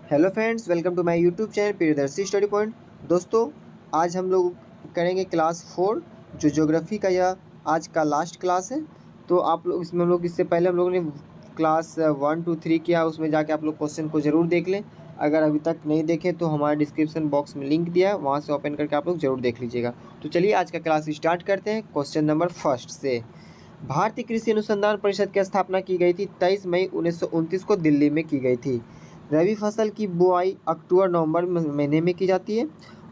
Hello friends, welcome to my YouTube channel Priyadarshi study point. दोस्तों, आज हम लोग करेंगे क्लास 4 जो ज्योग्राफी का यह आज का लास्ट क्लास है। तो आप लोग इसमें हम लोग इससे पहले हम लोगों ने क्लास 1 2 3 किया, उसमें जाके आप लोग क्वेश्चन को ज़रूर देख लें। अगर अभी तक नहीं देखें तो हमारे डिस्क्रिप्शन बॉक्स में लिंक दिया है, वहाँ से ओपन करके आप लोग ज़रूर देख लीजिएगा। तो चलिए आज का क्लास स्टार्ट करते हैं क्वेश्चन नंबर फर्स्ट से। भारतीय कृषि अनुसंधान परिषद की स्थापना की गई थी 23 मई 1929 को दिल्ली में की गई थी। रबी फसल की बुआई अक्टूबर नवंबर महीने में की जाती है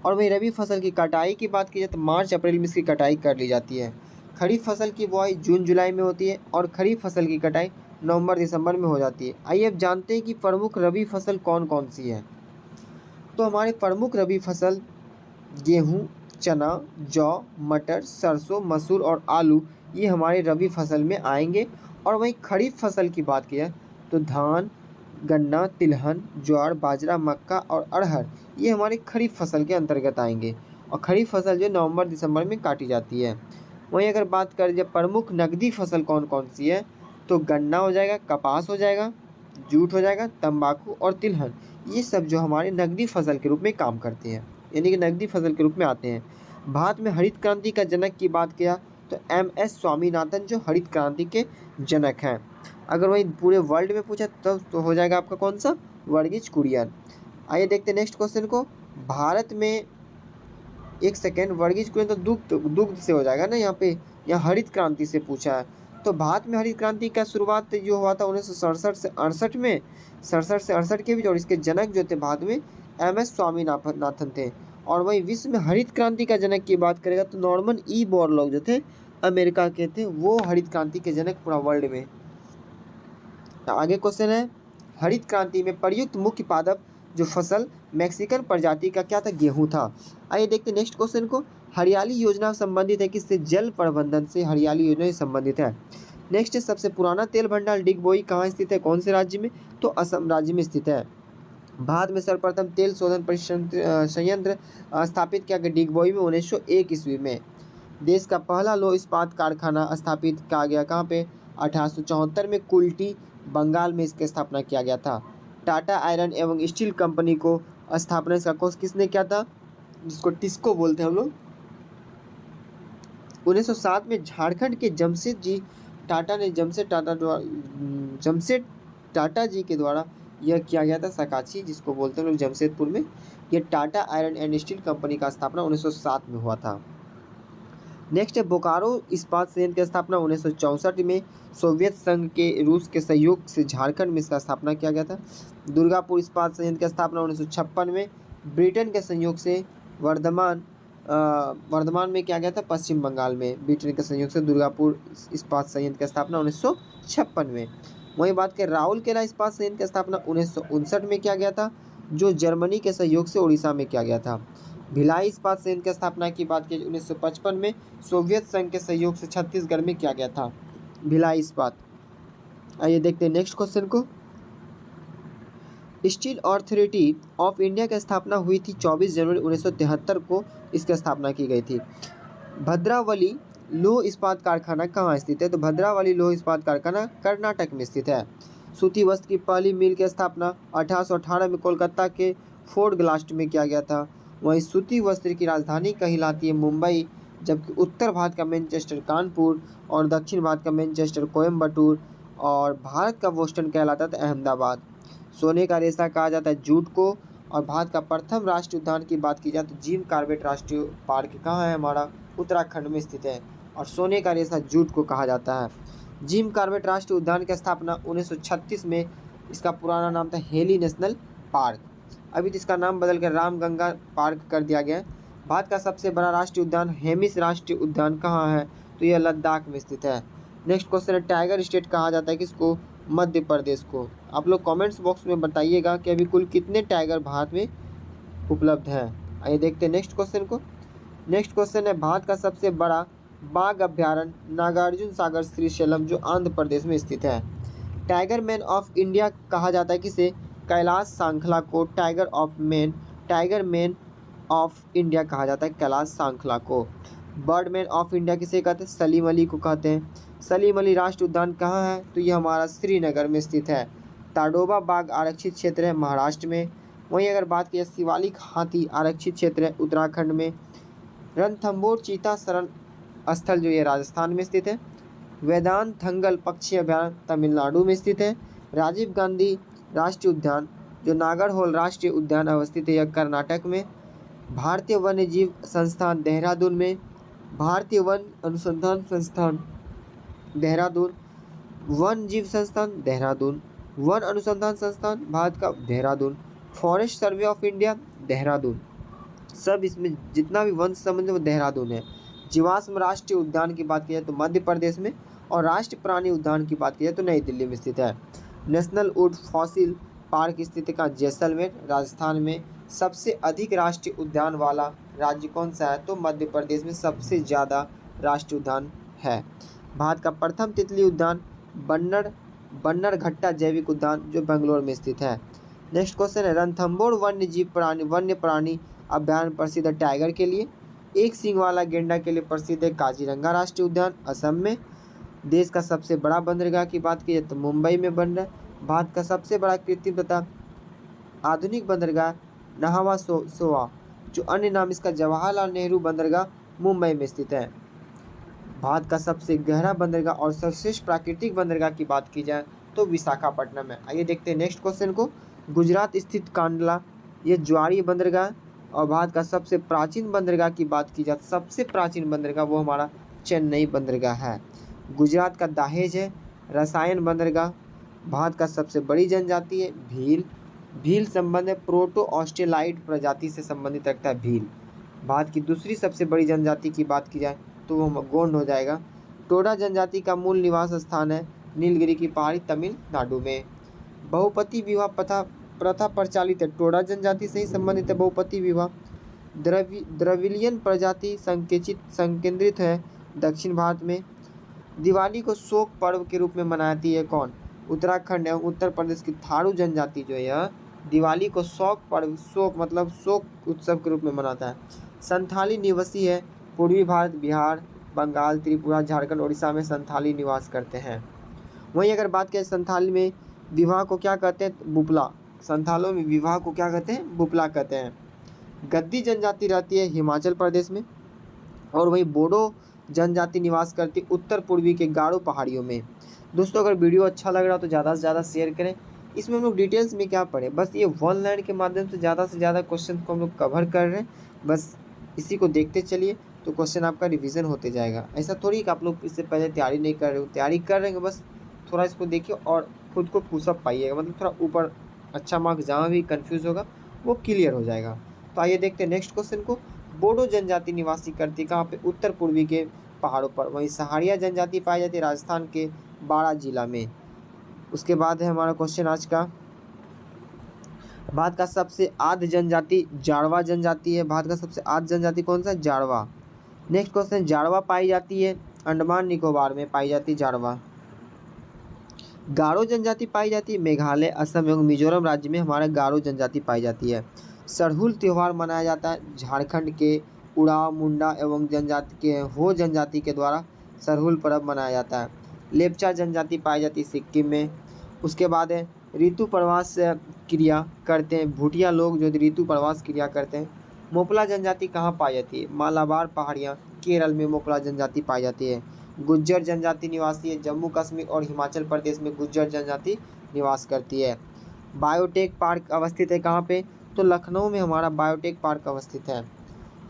और वहीं रबी फसल की कटाई की बात की जाए तो मार्च अप्रैल में इसकी कटाई कर ली जाती है। खरीफ फसल की बुआई जून जुलाई में होती है और खरीफ फसल की कटाई नवंबर दिसंबर में हो जाती है। आइए अब जानते हैं कि प्रमुख रबी फसल कौन कौन सी है। तो हमारे प्रमुख रबी फसल गेहूँ, चना, जौ, मटर, सरसों, मसूर और आलू ये हमारे रबी फसल में आएंगे। और वहीं खरीफ फसल की बात की जाए तो धान, गन्ना, तिलहन, ज्वार, बाजरा, मक्का और अरहर ये हमारी खरीफ फसल के अंतर्गत आएंगे। और खरीफ फसल जो नवंबर दिसंबर में काटी जाती है। वहीं अगर बात करें जब प्रमुख नकदी फसल कौन कौन सी है तो गन्ना हो जाएगा, कपास हो जाएगा, जूट हो जाएगा, तंबाकू और तिलहन ये सब जो हमारे नकदी फसल के रूप में काम करते हैं, यानी कि नकदी फसल के रूप में आते हैं। भारत में हरित क्रांति का जनक की बात किया तो एम.एस. स्वामीनाथन जो हरित क्रांति के जनक हैं। अगर वही पूरे वर्ल्ड में पूछा तो हो जाएगा आपका कौन सा, वर्गीज कुरियन। आइए देखते हैं नेक्स्ट क्वेश्चन को। भारत में एक सेकेंड, वर्गीज कुरियन तो दुग्ध दुग्ध से हो जाएगा ना, यहाँ हरित क्रांति से पूछा है। तो भारत में हरित क्रांति का शुरुआत जो हुआ था 1967 से 68 में, 67 से 68 के बीच। और इसके जनक जो थे भारत में एम.एस. स्वामीनाथन थे। और वही विश्व में हरित क्रांति का जनक की बात करेगा तो नॉर्मन ई बोरलॉग जो थे अमेरिका के थे, वो हरित क्रांति के जनक पूरा वर्ल्ड में। आगे क्वेश्चन है, हरित क्रांति में प्रयुक्त मुख्य पादप जो फसल मैक्सिकन प्रजाति का क्या था, गेहूं था। आइए देखते हैं नेक्स्ट क्वेश्चन को। हरियाली योजना संबंधित है किससे, जल प्रबंधन से हरियाली योजना से संबंधित है। नेक्स्ट है, सबसे पुराना तेल भंडार डिगबोई कहाँ स्थित है, कौन से राज्य में, तो असम राज्य में स्थित है। भारत में सर्वप्रथम तेल शोधन संयंत्र स्थापित किया गया डिगबोई में 1901 ईस्वी में। देश का पहला लौह इस्पात कारखाना स्थापित किया गया कहाँ पे, 1874 में कुल्टी बंगाल में इसकी स्थापना किया गया था। टाटा आयरन एवं स्टील कंपनी को स्थापना इसका कोर्स किसने किया था, जिसको टिस्को बोलते हैं हम लोग। 1907 में झारखंड के जमशेद टाटा जी के द्वारा यह किया गया था सकाची, जिसको बोलते हैं लोग जमशेदपुर में। यह Tata iron and steel company का स्थापना 1907 में हुआ था। नेक्स्ट है, बोकारो इस्पात संयंत्र की स्थापना 1964 में सोवियत संघ के रूस के सहयोग से झारखंड में इसका स्थापना किया गया था। दुर्गापुर इस्पात संयंत्र की स्थापना 1956 में ब्रिटेन के सहयोग से वर्धमान में किया गया था, पश्चिम बंगाल में ब्रिटेन के सहयोग से दुर्गापुर इस्पात संयंत्र की स्थापना 1956 में। वहीं बात करें राउरकेला इस्पात संयंत्र की स्थापना 1959 में किया गया था, जो जर्मनी के सहयोग से उड़ीसा में किया गया था। भिलाई इस्पात संयंत्र की स्थापना की बात की 1955 में सोवियत संघ के सहयोग से छत्तीसगढ़ में किया गया था भिलाई इस्पात। आइए देखते हैं नेक्स्ट क्वेश्चन को। स्टील अथॉरिटी ऑफ इंडिया की स्थापना हुई थी 24 जनवरी 1973 को, इसकी स्थापना की गई थी। भद्रावली लौह इस्पात कारखाना कहाँ स्थित है, तो भद्रावली लौह इस्पात कारखाना कर्नाटक में स्थित है। सूती वस्त्र की पहली मिल की स्थापना 1818 में कोलकाता के फोर्ट ग्लास्ट में किया गया था। वहीं सूती वस्त्र की राजधानी कहलाती है मुंबई, जबकि उत्तर भारत का मैनचेस्टर कानपुर और दक्षिण भारत का मैनचेस्टर कोयम्बटूर और भारत का बोस्टन कहलाता था अहमदाबाद। सोने का रेशा कहा जाता है जूट को। और भारत का प्रथम राष्ट्रीय उद्यान की बात की जाए तो जिम कॉर्बेट राष्ट्रीय पार्क कहाँ है, हमारा उत्तराखंड में स्थित है। और सोने का रेशा जूट को कहा जाता है। जिम कॉर्बेट राष्ट्रीय उद्यान की स्थापना 1936 में, इसका पुराना नाम था हेली नेशनल पार्क, अभी तो इसका नाम बदल कर रामगंगा पार्क कर दिया गया है। भारत का सबसे बड़ा राष्ट्रीय उद्यान हेमिस राष्ट्रीय उद्यान कहाँ है, तो यह लद्दाख में स्थित है। नेक्स्ट क्वेश्चन है, टाइगर स्टेट कहा जाता है किसको, मध्य प्रदेश को। आप लोग कमेंट्स बॉक्स में बताइएगा कि अभी कुल कितने टाइगर भारत में उपलब्ध हैं। आइए देखते हैं नेक्स्ट क्वेश्चन को। नेक्स्ट क्वेश्चन है, भारत का सबसे बड़ा बाघ अभ्यारण्य नागार्जुन सागर श्रीशैलम जो आंध्र प्रदेश में स्थित है। टाइगर मैन ऑफ इंडिया कहा जाता है किसे, कैलाश सांखला को टाइगर मैन ऑफ इंडिया कहा जाता है कैलाश सांखला को। बर्डमैन ऑफ इंडिया किसे कहते हैं, सलीम अली को कहते हैं। सलीम अली राष्ट्रीय उद्यान कहाँ है, तो ये हमारा श्रीनगर में स्थित है। ताडोबा बाघ आरक्षित क्षेत्र है महाराष्ट्र में। वहीं अगर बात की जाए शिवालिक हाथी आरक्षित क्षेत्र है उत्तराखंड में। रणथंभौर चीता शरण स्थल जो ये राजस्थान में स्थित है। वेदांत थंगल पक्षी अभयारण्य तमिलनाडु में स्थित है। राजीव गांधी राष्ट्रीय उद्यान जो नागरहोल राष्ट्रीय उद्यान अवस्थित है यह कर्नाटक में। भारतीय वन्य जीव संस्थान देहरादून में। भारतीय वन अनुसंधान संस्थान देहरादून। वन जीव संस्थान देहरादून। वन अनुसंधान संस्थान भारत का Dehradun. Forest survey of India Dehradun. सब इसमें जितना भी वन से संबंधित वो देहरादून है। जीवाश्म राष्ट्रीय उद्यान की बात की जाए तो मध्य प्रदेश में, और राष्ट्रीय प्राणी उद्यान की बात की जाए तो नई दिल्ली में स्थित है। नेशनल वुड फॉसिल पार्क स्थित है जैसलमेर राजस्थान में। सबसे अधिक राष्ट्रीय उद्यान वाला राज्य कौन सा है तो मध्य प्रदेश में सबसे ज़्यादा राष्ट्रीय उद्यान है। भारत का प्रथम तितली उद्यान बन्नरघट्टा जैविक उद्यान जो बेंगलोर में स्थित है। नेक्स्ट क्वेश्चन है रणथंभौर वन्य प्राणी अभ्यारण्य प्रसिद्ध है टाइगर के लिए। एक सींग वाला गेंडा के लिए प्रसिद्ध है काजीरंगा राष्ट्रीय उद्यान असम में। देश का सबसे बड़ा बंदरगाह की बात की जाए तो मुंबई में बन रहा है। भारत का सबसे बड़ा कृत्रिम तथा आधुनिक बंदरगाह नहावा सोवा जो अन्य नाम इसका जवाहरलाल नेहरू बंदरगाह मुंबई में स्थित है। भारत का सबसे गहरा बंदरगाह और सर्वश्रेष्ठ प्राकृतिक बंदरगाह की बात की जाए तो विशाखापट्टनम है। आइए देखते हैं नेक्स्ट क्वेश्चन को। गुजरात स्थित कांडला ये ज्वारीय बंदरगाह। और भारत का सबसे प्राचीन बंदरगाह की बात की जाए सबसे प्राचीन बंदरगाह वो हमारा चेन्नई बंदरगाह है। गुजरात का दाहेज है रसायन बंदरगाह। भारत का सबसे बड़ी जनजाति है भील। भील संबंध है प्रोटो ऑस्ट्रेलाइड प्रजाति से संबंधित रखता है भील। भारत की दूसरी सबसे बड़ी जनजाति की बात की जाए तो वो गोंड हो जाएगा। टोडा जनजाति का मूल निवास स्थान है नीलगिरी की पहाड़ी तमिलनाडु में। बहुपति विवाह प्रथा प्रचलित है टोडा जनजाति से ही संबंधित है बहुपति विवाह। द्रविलियन प्रजाति संकेंद्रित है दक्षिण भारत में। दिवाली को शोक पर्व के रूप में मनाती है कौन उत्तराखंड एवं उत्तर प्रदेश की थारू जनजाति जो है दिवाली को शोक मतलब शोक उत्सव के रूप में मनाता है। संथाली निवासी है पूर्वी भारत बिहार बंगाल त्रिपुरा झारखंड उड़ीसा में संथाली निवास करते हैं। वहीं अगर बात करें संथाली में विवाह को क्या कहते हैं बुपला। संथालों में विवाह को क्या कहते हैं बुपला कहते हैं। गद्दी जनजाति रहती है हिमाचल प्रदेश में। और वहीं बोडो जनजाति निवास करती उत्तर पूर्वी के गारो पहाड़ियों में। दोस्तों अगर वीडियो अच्छा लग रहा हो तो ज़्यादा से ज़्यादा शेयर करें। इसमें हम लोग डिटेल्स में क्या पढ़े बस ये वन लाइन के माध्यम से ज़्यादा क्वेश्चन को हम लोग कवर कर रहे हैं। बस इसी को देखते चलिए तो क्वेश्चन आपका रिवीजन होते जाएगा। ऐसा थोड़ी कि आप लोग इससे पहले तैयारी नहीं कर रहे हो, तैयारी कर रहे हैं बस थोड़ा इसको देखिए और खुद को पुशअप पाइएगा मतलब थोड़ा ऊपर अच्छा मार्क्स जहाँ भी कंफ्यूज होगा वो क्लियर हो जाएगा। तो आइए देखते हैं नेक्स्ट क्वेश्चन को। बोडो जनजाति निवासी करती कहाँ पे उत्तर पूर्वी के पहाड़ों पर। वहीं सहारिया जनजाति पाई जाती है राजस्थान के बाड़ा जिला में। उसके बाद है हमारा क्वेश्चन आज का भारत का सबसे आद्य जनजाति जाड़वा जनजाति है। भारत का सबसे आद्य जनजाति कौन सा जाड़वा। नेक्स्ट क्वेश्चन जाड़वा पाई जाती है अंडमान निकोबार में पाई जाती है जाड़वा। गारो जनजाति पाई जाती है मेघालय असम एवं मिजोरम राज्य में हमारा गारो जनजाति पाई जाती है। सरहुल त्यौहार मनाया जाता है झारखंड के उड़ाव मुंडा एवं जनजाति के हो जनजाति के द्वारा सरहुल पर्व मनाया जाता है। लेपचा जनजाति पाई जाती है सिक्किम में। उसके बाद है ऋतु प्रवास क्रिया करते हैं भूटिया लोग जो ऋतु प्रवास क्रिया करते हैं। मोपला जनजाति कहाँ पाई जाती है मालाबार पहाड़ियाँ केरल में मोपला जनजाति पाई जाती है। गुज्जर जनजाति निवासी है जम्मू कश्मीर और हिमाचल प्रदेश में गुज्जर जनजाति निवास करती है। बायोटेक पार्क अवस्थित है कहाँ पे तो लखनऊ में हमारा बायोटेक पार्क अवस्थित है।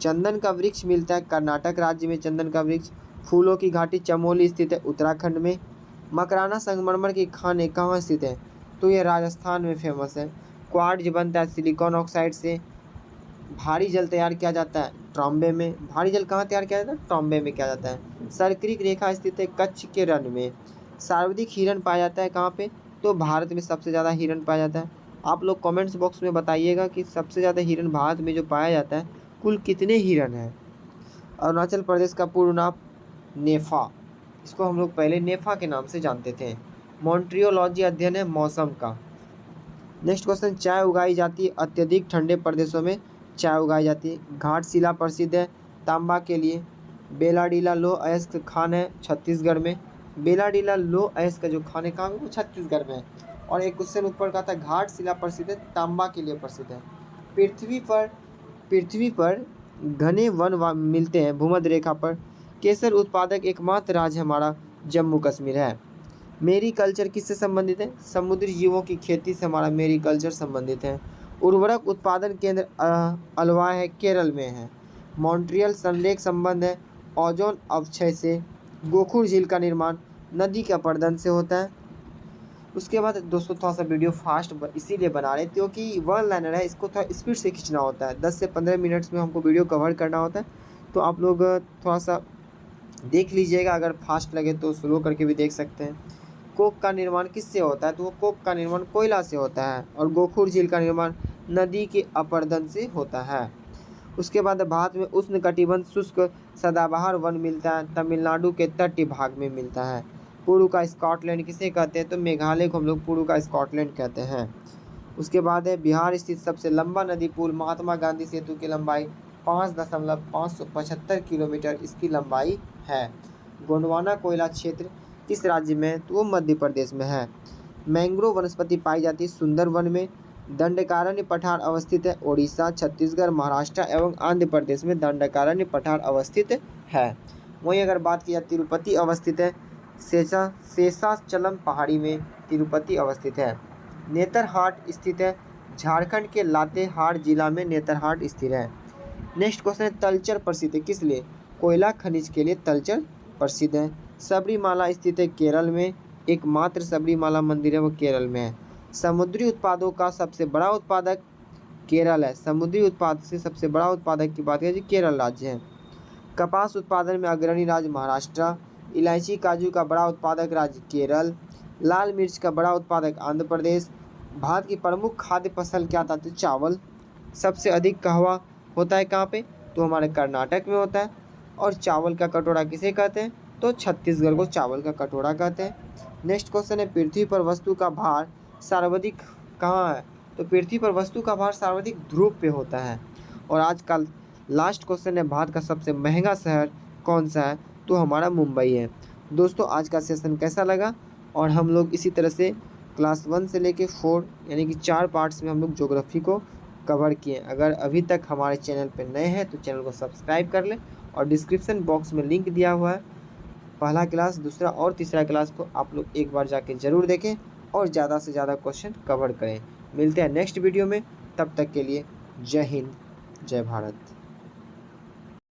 चंदन का वृक्ष मिलता है कर्नाटक राज्य में चंदन का वृक्ष। फूलों की घाटी चमोली स्थित है उत्तराखंड में। मकराना संगमरमर की खानें कहाँ स्थित है तो ये राजस्थान में फेमस है। क्वार्ट्ज बनता है सिलिकॉन ऑक्साइड से। भारी जल तैयार किया जाता है ट्रॉम्बे में। भारी जल कहाँ तैयार किया जाता है ट्रॉम्बे में किया जाता है। सर्करिक रेखा स्थित है कच्छ के रण में। सर्वाधिक हिरण पाया जाता है कहाँ पे तो भारत में सबसे ज़्यादा हिरण पाया जाता है। आप लोग कमेंट्स बॉक्स में बताइएगा कि सबसे ज़्यादा हिरण भारत में जो पाया जाता है कुल कितने हिरण हैं। अरुणाचल प्रदेश का पूर्ण नाम नेफा, इसको हम लोग पहले नेफा के नाम से जानते थे। मॉन्ट्रियोलॉजी अध्ययन है मौसम का। नेक्स्ट क्वेश्चन चाय उगाई जाती है अत्यधिक ठंडे प्रदेशों में चाय उगाई जाती है। घाटशिला प्रसिद्ध है तांबा के लिए। बेलाडीला लो अयस्क खान है छत्तीसगढ़ में। बेलाडीला लो अयस्क का जो खान है कहाँ वो छत्तीसगढ़ में है। और एक क्वेश्चन ऊपर का था, घाटशिला प्रसिद्ध है, तांबा के लिए प्रसिद्ध है। पृथ्वी पर घने वन मिलते हैं भूमध्य रेखा पर। केसर उत्पादक एकमात्र राज्य हमारा जम्मू कश्मीर है। मेरी कल्चर किससे संबंधित है? समुद्री जीवों की खेती से हमारा मेरी कल्चर संबंधित है। उर्वरक उत्पादन केंद्र अलवार है, केरल में है। मॉन्ट्रियल संरेख संबंध है ओजोन अवक्षय से। गोखुर झील का निर्माण नदी के अपरदन से होता है। उसके बाद दोस्तों थोड़ा सा वीडियो फास्ट इसीलिए बना रहे क्योंकि वन लाइनर है, इसको थोड़ा स्पीड से खींचना होता है। 10 से 15 मिनट्स में हमको वीडियो कवर करना होता है, तो आप लोग थोड़ा सा देख लीजिएगा। अगर फास्ट लगे तो स्लो करके भी देख सकते हैं। कोक का निर्माण किससे होता है? तो वो कोक का निर्माण कोयला से होता है। और गोखुर झील का निर्माण नदी के अपरदन से होता है। उसके बाद भारत में उष्णकटिबंध शुष्क सदाबहार वन मिलता है, तमिलनाडु के तटीय भाग में मिलता है। पूर्व का स्कॉटलैंड किसे कहते हैं? तो मेघालय को हम लोग पूर्व का स्कॉटलैंड कहते हैं। उसके बाद है बिहार स्थित सबसे लंबा नदी पुल महात्मा गांधी सेतु की लंबाई 5.575 किलोमीटर इसकी लंबाई है। गोंडवाना कोयला क्षेत्र किस राज्य में? तो वो मध्य प्रदेश में है। मैंग्रोव वनस्पति पाई जाती है सुंदरवन में। दंडकारण्य पठार अवस्थित है ओडिशा, छत्तीसगढ़, महाराष्ट्र एवं आंध्र प्रदेश में दंडकारण्य पठार अवस्थित है। वहीं अगर बात की जाए तिरुपति अवस्थित है, शेषाचलम पहाड़ी में तिरुपति अवस्थित है। नेतरहाट स्थित है झारखंड के लातेहार जिला में नेतरहाट स्थित है। नेक्स्ट क्वेश्चन है, तलचर प्रसिद्ध है किस लिए? कोयला खनिज के लिए तलचर प्रसिद्ध है। सबरीमाला स्थित है केरल में, एकमात्र सबरीमाला मंदिर है वो केरल में है। समुद्री उत्पादों का सबसे बड़ा उत्पादक केरल है। समुद्री उत्पाद से सबसे बड़ा उत्पादक की बात करें केरल राज्य है। कपास उत्पादन में अग्रणी राज्य महाराष्ट्र। इलायची काजू का बड़ा उत्पादक राज्य केरल। लाल मिर्च का बड़ा उत्पादक आंध्र प्रदेश। भारत की प्रमुख खाद्य फसल क्या था? तो चावल। सबसे अधिक कहवा होता है कहाँ पे? तो हमारे कर्नाटक में होता है। और चावल का कटोरा किसे कहते हैं? तो छत्तीसगढ़ को चावल का कटोरा कहते हैं। नेक्स्ट क्वेश्चन है, पृथ्वी पर वस्तु का भार सर्वाधिक कहाँ है? तो पृथ्वी पर वस्तु का भार सर्वाधिक ध्रुव पे होता है। और आज का लास्ट क्वेश्चन है, भारत का सबसे महंगा शहर कौन सा है? तो हमारा मुंबई है। दोस्तों आज का सेशन कैसा लगा? और हम लोग इसी तरह से क्लास 1 से लेके 4 यानी कि 4 पार्ट्स में हम लोग ज्योग्राफी को कवर किए। अगर अभी तक हमारे चैनल पर नए हैं तो चैनल को सब्सक्राइब कर लें और डिस्क्रिप्शन बॉक्स में लिंक दिया हुआ है। पहला क्लास, दूसरा और तीसरा क्लास को आप लोग एक बार जाके ज़रूर देखें और ज़्यादा से ज़्यादा क्वेश्चन कवर करें। मिलते हैं नेक्स्ट वीडियो में, तब तक के लिए जय हिंद, जय भारत।